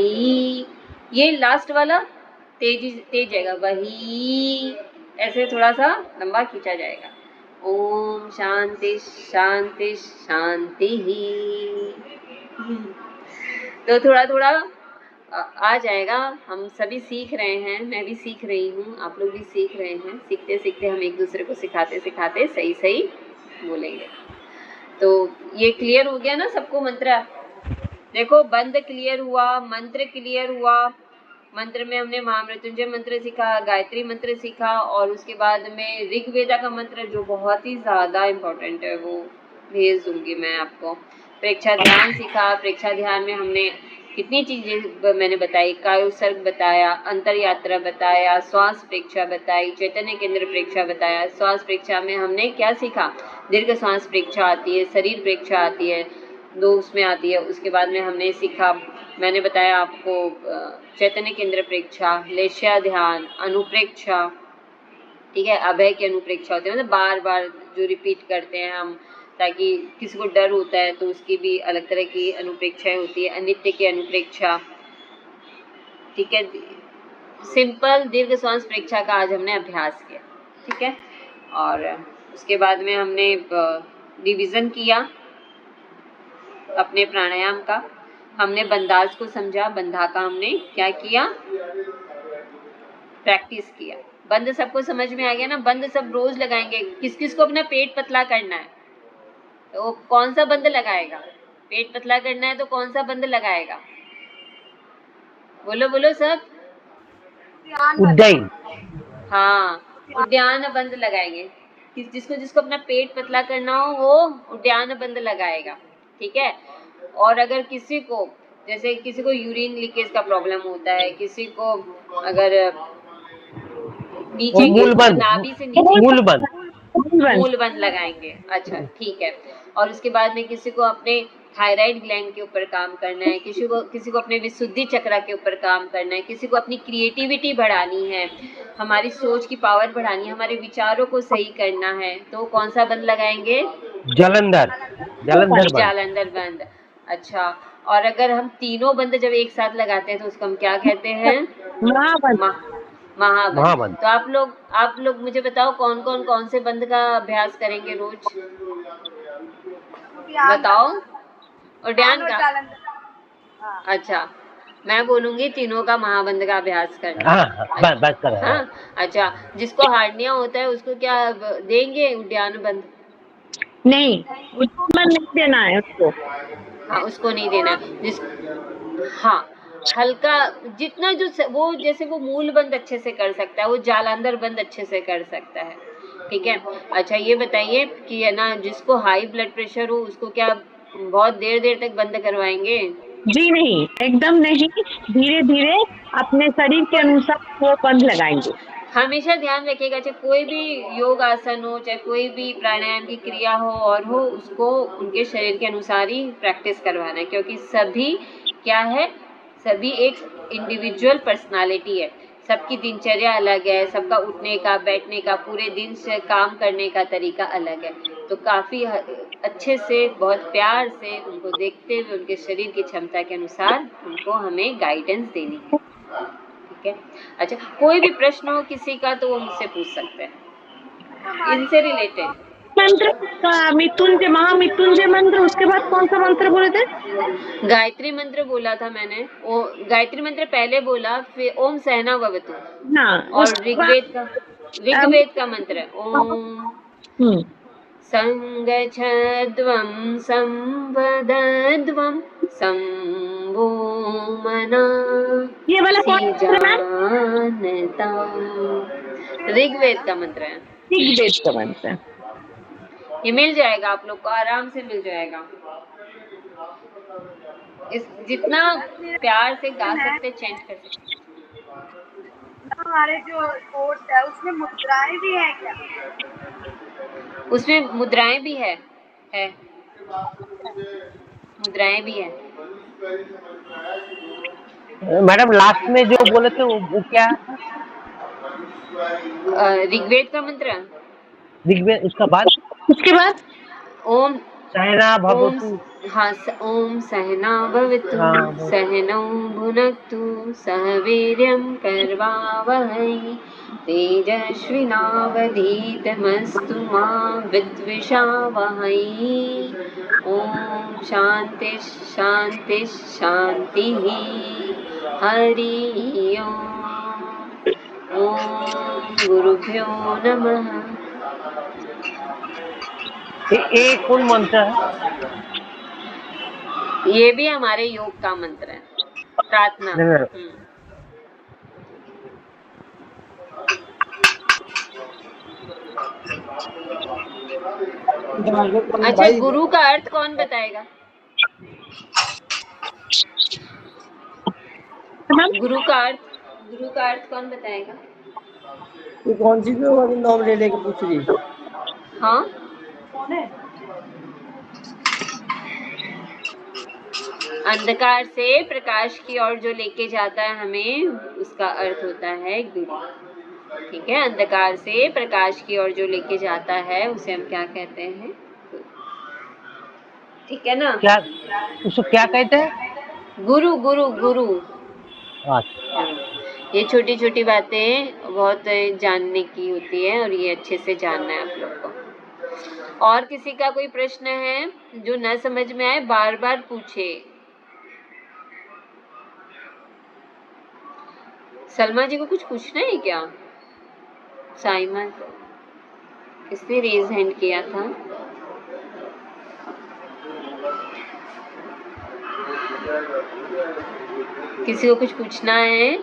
ये लास्ट वाला तेज जाएगा, वही ऐसे थोड़ा सा लंबा खींचा जाएगा। ओम शांति शांति शांति ही। तो थोड़ा थोड़ा आ जाएगा। हम सभी सीख रहे हैं, मैं भी सीख रही हूँ, आप लोग भी सीख रहे हैं। सीखते सीखते हम एक दूसरे को सिखाते सिखाते सही सही बोलेंगे। तो ये क्लियर हो गया ना सबको मंत्र? देखो, बंद क्लियर हुआ, मंत्र क्लियर हुआ। मंत्र में हमने महामृत्युंजय मंत्र सीखा, गायत्री मंत्र सीखा, और उसके बाद में ऋग्वेदा का मंत्र जो बहुत ही ज़्यादा इम्पोर्टेंट है वो भेज दूंगी मैं आपको। प्रेक्षा ध्यान सीखा। प्रेक्षा ध्यान में हमने कितनी चीज़ें मैंने बताई, कायोत्सर्ग बताया, अंतर यात्रा बताया, श्वास प्रेक्षा बताई, चैतन्य केंद्र प्रेक्षा बताया। श्वास प्रेक्षा में हमने क्या सीखा, दीर्घ श्वास प्रेक्षा आती है, शरीर प्रेक्षा आती है, दो उसमें आती है। उसके बाद में हमने सीखा, मैंने बताया आपको, चैतन्य केंद्र प्रेक्षा, लेश्या ध्यान, अनुप्रेक्षा, ठीक है। अभय की अनुप्रेक्षा होती है, मतलब बार बार जो रिपीट करते हैं हम, ताकि किसी को डर होता है तो उसकी भी अलग तरह की अनुप्रेक्षाएं होती है। अनित्य की अनुप्रेक्षा, ठीक है। सिंपल दीर्घ श्वास प्रेक्षा का आज हमने अभ्यास किया, ठीक है। और उसके बाद में हमने रिवीजन किया अपने प्राणायाम का। हमने बंदाज को समझा, बंधा का हमने क्या किया, प्रैक्टिस किया। बंद सबको समझ में आ गया ना? बंद सब रोज लगाएंगे। किस किस को अपना पेट पतला करना है तो कौन सा बंद लगाएगा? पेट पतला करना है तो कौन सा बंद लगाएगा? बोलो बोलो सब। उज्जैन। हाँ, उद्यान बंद लगाएंगे। जिसको जिसको अपना पेट पतला करना हो वो उद्यान बंद लगाएगा, ठीक है। और अगर किसी को, जैसे किसी को यूरिन लीकेज का प्रॉब्लम होता है, किसी को अगर नीचे नाभि से नीचे मूल बंद लगाएंगे, अच्छा ठीक है। और उसके बाद में किसी को अपने थायराइड ग्लैंड के ऊपर काम करना है, किसी को अपने विशुद्धि चक्र के ऊपर काम करना है, किसी को अपनी क्रिएटिविटी बढ़ानी है, हमारी सोच की पावर बढ़ानी है, हमारे विचारों को सही करना है, तो कौन सा बंद लगाएंगे? जालंधर बंद। अच्छा, और अगर हम तीनों बंद जब एक साथ लगाते हैं तो उसको हम क्या कहते हैं? महाबंद। तो आप लोग मुझे बताओ, कौन से बंद का अभ्यास करेंगे रोज? बताओ। उद्यान का? अच्छा, मैं बोलूंगी तीनों का महाबंद का अभ्यास करना। हाँ, अच्छा। जिसको हार्निया होता है उसको क्या देंगे? उद्यान बंद नहीं, उसको नहीं देना है उसको। हाँ, उसको नहीं देना। हाँ, हल्का जितना जो वो, जैसे वो मूल बंद अच्छे से कर सकता है, वो जालंधर बंद अच्छे से कर सकता है, ठीक है। अच्छा, ये बताइए कि है ना, जिसको हाई ब्लड प्रेशर हो उसको क्या बहुत देर देर तक बंद करवाएंगे? जी नहीं, एकदम नहीं, धीरे धीरे अपने शरीर के अनुसार वो बंद लगाएंगे। हमेशा ध्यान रखिएगा, चाहे कोई भी योग आसन हो, चाहे कोई भी प्राणायाम की क्रिया हो और हो, उसको उनके शरीर के अनुसार ही प्रैक्टिस करवाना है, क्योंकि सभी क्या है, सभी एक इंडिविजुअल पर्सनालिटी है। सबकी दिनचर्या अलग है, सबका उठने का, बैठने का, पूरे दिन से काम करने का तरीका अलग है। तो काफ़ी अच्छे से, बहुत प्यार से उनको देखते हुए उनके शरीर की क्षमता के अनुसार उनको हमें गाइडेंस देनी है, ठीक है। अच्छा, कोई भी प्रश्न हो किसी का तो वो मुझसे पूछ सकते हैं इनसे रिलेटेड। मंत्र मृत्युंजय, महामृत्युंजय मंत्र, उसके बाद कौन सा मंत्र बोले थे? गायत्री मंत्र बोला था मैंने। ओ, गायत्री मंत्र पहले बोला, फिर ओम सहना भवतु। हाँ, और ऋग्वेद का मंत्र है ओम संगच्छध्वं संवदध्वं संभो मना ये वाला जानता ऋग्वेद का मंत्र है। ऋग्वेद का मंत्र है। ये मिल जाएगा आप लोग को, आराम से मिल जाएगा। इस जितना प्यार से गा सकते, चेंज कर सकते। हमारे जो कोर्स है उसमें मुद्राएं भी है क्या? उसमें मुद्राएं भी है मुद्राएं भी है। मैडम लास्ट में जो बोले थे वो क्या था? ऋग्वेद का मंत्र। ऋग्वेद उसके बाद ओम सहना भवतु। हाँ, ओम सहना भवतु सहनौ भुनक्तु सह वीर्यं करवावहै तेजस्विनावधीतमस्तु मा विद्विषावहै। ओम शांति शांति शांतिः। हरि ओम गुरुभ्यो नमः। ये कौन मंत्र है? ये भी हमारे योग का मंत्र है, प्रार्थना। अच्छा, गुरु का अर्थ कौन बताएगा? गुरु का अर्थ कौन बताएगा? ये कौन सी नाम ले लेके पूछ रही? हाँ, अंधकार से प्रकाश की ओर जो लेके जाता है हमें, उसका अर्थ होता है गुरु। ठीक है, अंधकार से प्रकाश की ओर जो लेके जाता है उसे हम क्या कहते हैं? ठीक है ना? क्या उसको क्या कहते हैं? गुरु गुरु गुरु। अच्छा। ये छोटी छोटी बातें बहुत जानने की होती है और ये अच्छे से जानना है आप लोग को। और किसी का कोई प्रश्न है जो न समझ में आए, बार बार पूछे। सलमा जी को कुछ पूछना है क्या? साइमा, किसने रेज हैंड किया था? किसी को कुछ पूछना है?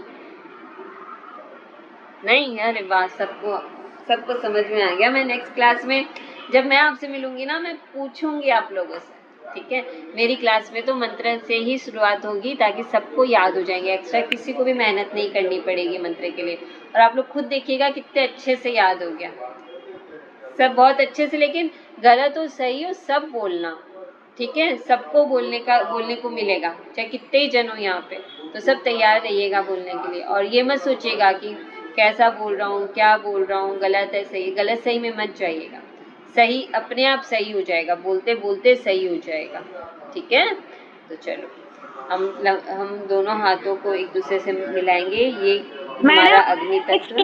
नहीं? अरे वाह, सबको समझ में आ गया। मैं नेक्स्ट क्लास में जब मैं आपसे मिलूंगी ना, मैं पूछूंगी आप लोगों से। ठीक है, मेरी क्लास में तो मंत्र से ही शुरुआत होगी ताकि सबको याद हो जाएंगे। एक्स्ट्रा किसी को भी मेहनत नहीं करनी पड़ेगी मंत्र के लिए। और आप लोग खुद देखिएगा कितने अच्छे से याद हो गया सब, बहुत अच्छे से। लेकिन गलत हो सही हो सब बोलना, ठीक है? सबको बोलने को मिलेगा, चाहे कितने ही जन हो यहाँ पे। तो सब तैयार रहिएगा बोलने के लिए। और ये मत सोचिएगा कि कैसा बोल रहा हूँ, क्या बोल रहा हूँ, गलत है सही, गलत सही में मत जाइएगा। सही अपने आप सही हो जाएगा, बोलते बोलते सही हो जाएगा। ठीक है, तो चलो हम दोनों हाथों को एक दूसरे से मिलाएंगे। ये हमारा अग्नि तत्व।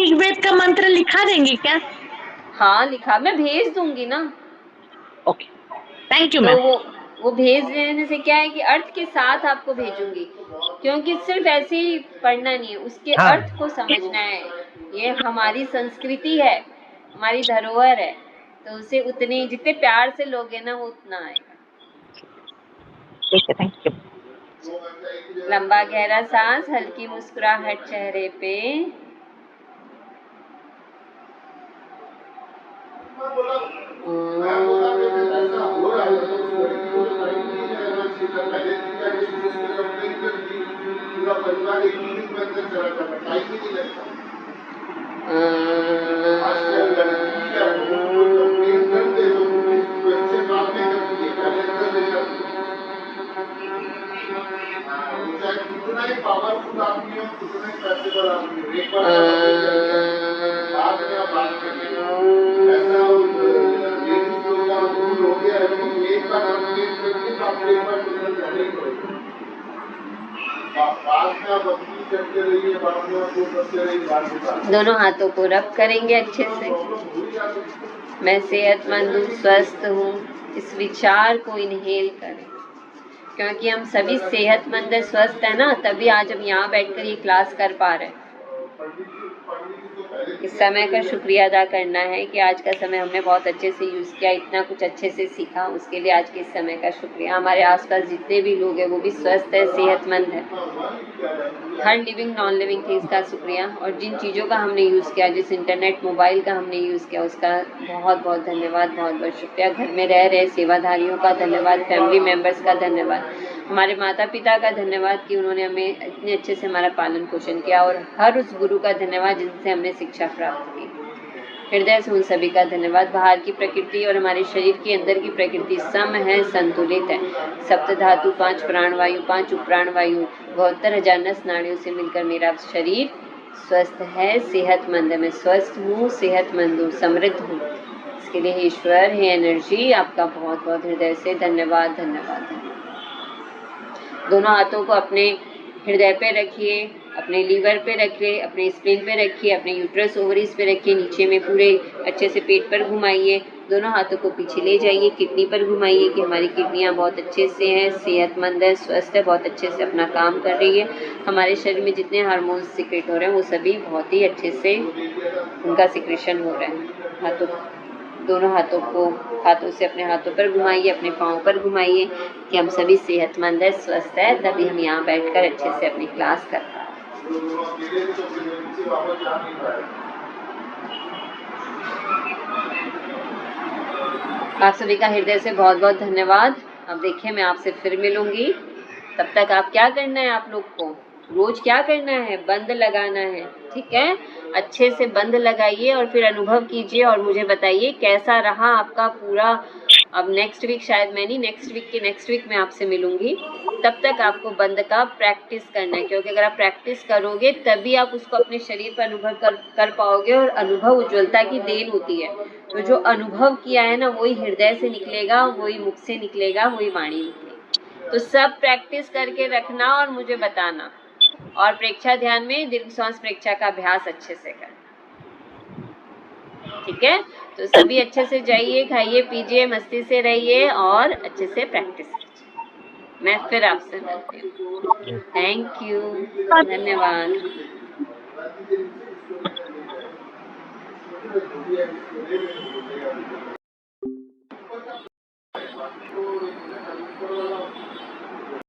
ऋग्वेद का मंत्र लिखा देंगे क्या? हाँ लिखा, मैं भेज दूंगी ना। ओके, थैंक यू तो मैम। वो भेज देने से क्या है कि अर्थ के साथ आपको भेजूंगी, क्योंकि सिर्फ ऐसे ही पढ़ना नहीं है, उसके अर्थ को समझना है। ये हमारी संस्कृति है, हमारी धरोहर है, तो उसे उतने जितने प्यार से लोगे ना, वो उतना आएगा। Thank you. लंबा गहरा सांस, हल्की मुस्कुराहट चेहरे पे। दोनों हाथों को रब करेंगे अच्छे से। मैं सेहतमंद हूँ, स्वस्थ हूँ, इस विचार को इनहेल करें, क्योंकि हम सभी सेहतमंद है, स्वस्थ है ना, तभी आज हम यहाँ बैठकर ये क्लास कर पा रहे हैं। इस समय का शुक्रिया अदा करना है कि आज का समय हमने बहुत अच्छे से यूज़ किया, इतना कुछ अच्छे से सीखा, उसके लिए आज के इस समय का शुक्रिया। हमारे आसपास जितने भी लोग हैं वो भी स्वस्थ है, सेहतमंद है। हर लिविंग नॉन लिविंग थिंग्स का शुक्रिया। और जिन चीज़ों का हमने यूज़ किया, जिस इंटरनेट मोबाइल का हमने यूज़ किया, उसका बहुत बहुत धन्यवाद, बहुत बहुत शुक्रिया। घर में रह रहे सेवाधारियों का धन्यवाद, फैमिली मेम्बर्स का धन्यवाद, हमारे माता पिता का धन्यवाद कि उन्होंने हमें इतने अच्छे से हमारा पालन पोषण किया, और हर उस गुरु का धन्यवाद जिनसे हमने शिक्षा प्राप्त की। हृदय से उन सभी का धन्यवाद। बाहर की प्रकृति और हमारे शरीर के अंदर की प्रकृति सम है, संतुलित है। सप्त धातु, 5 प्राणवायु, 5 उपप्राणवायु, 72,000 नस नाड़ियों से मिलकर मेरा शरीर स्वस्थ है, सेहतमंद है। मैं स्वस्थ हूँ, सेहतमंद हूँ, समृद्ध हूँ। इसके लिए ईश्वर है एनर्जी, आपका बहुत बहुत हृदय से धन्यवाद, धन्यवाद, धन्यवाद। दोनों हाथों को अपने हृदय पे रखिए, अपने लीवर पे रखिए, अपने स्प्लीन पे रखिए, अपने यूट्रस ओवरीज पे रखिए, नीचे में पूरे अच्छे से पेट पर घुमाइए। दोनों हाथों को पीछे ले जाइए, किडनी पर घुमाइए कि हमारी किडनियाँ बहुत अच्छे से हैं, सेहतमंद है, स्वस्थ है, बहुत अच्छे से अपना काम कर रही है। हमारे शरीर में जितने हार्मोन्स सिक्रेट हो रहे हैं वो सभी बहुत ही अच्छे से उनका सिक्रेशन हो रहा है। दोनों हाथों से अपने हाथों पर घुमाइए, अपने पाँव पर घुमाइए कि हम सभी सेहतमंद है, स्वस्थ है, तभी हम यहाँ बैठकर अच्छे से अपनी क्लास कर पाए। आप सभी का हृदय से बहुत बहुत धन्यवाद। अब देखिए मैं आपसे फिर मिलूंगी, तब तक आप क्या करना है, आप लोग को रोज क्या करना है, बंद लगाना है, ठीक है। अच्छे से बंद लगाइए और फिर अनुभव कीजिए और मुझे बताइए कैसा रहा आपका पूरा। अब नेक्स्ट वीक शायद मैं नहीं, नेक्स्ट वीक मैं आपसे मिलूंगी। तब तक आपको बंद का प्रैक्टिस करना है, क्योंकि अगर आप प्रैक्टिस करोगे तभी आप उसको अपने शरीर पर अनुभव कर पाओगे। और अनुभव उज्ज्वलता की देन होती है, तो जो अनुभव किया है ना वही हृदय से निकलेगा, वही मुख से निकलेगा, वही वाणी निकलेगी। तो सब प्रैक्टिस करके रखना और मुझे बताना। और प्रेक्षा ध्यान में दीर्घ श्वास प्रेक्षा का अभ्यास अच्छे से करना, ठीक है। तो सभी अच्छे से जाइए, खाइए पीजिए, मस्ती से रहिए और अच्छे से प्रैक्टिस कीजिए। मैं फिर आपसे मिलती हूँ। थैंक यू, धन्यवाद।